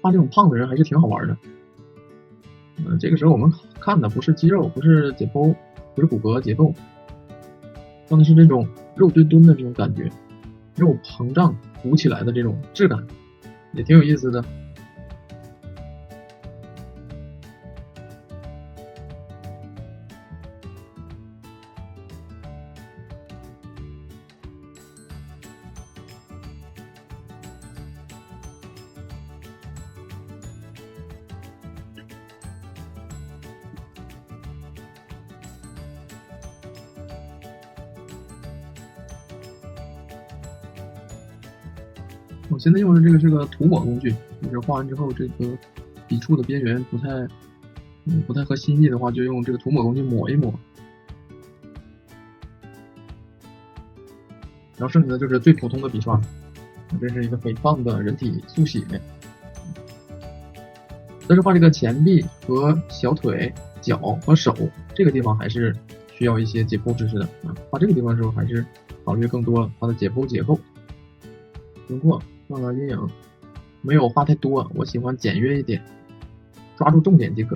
画这种胖的人还是挺好玩的。这个时候我们看的不是肌肉，不是解剖，不是骨骼结构，看的是这种肉墩墩的这种感觉，肉膨胀鼓起来的这种质感，也挺有意思的。我现在用的这个涂抹工具，就是画完之后这个笔触的边缘不太合心意的话，就用这个涂抹工具抹一抹。然后剩下的就是最普通的笔刷，这是一个肥胖的人体速写。但是画这个前臂和小腿、脚和手这个地方还是需要一些解剖知识的啊。画这个地方的时候，还是考虑更多它的解剖结构。轮廓画了阴影，没有画太多，我喜欢简约一点，抓住重点即可。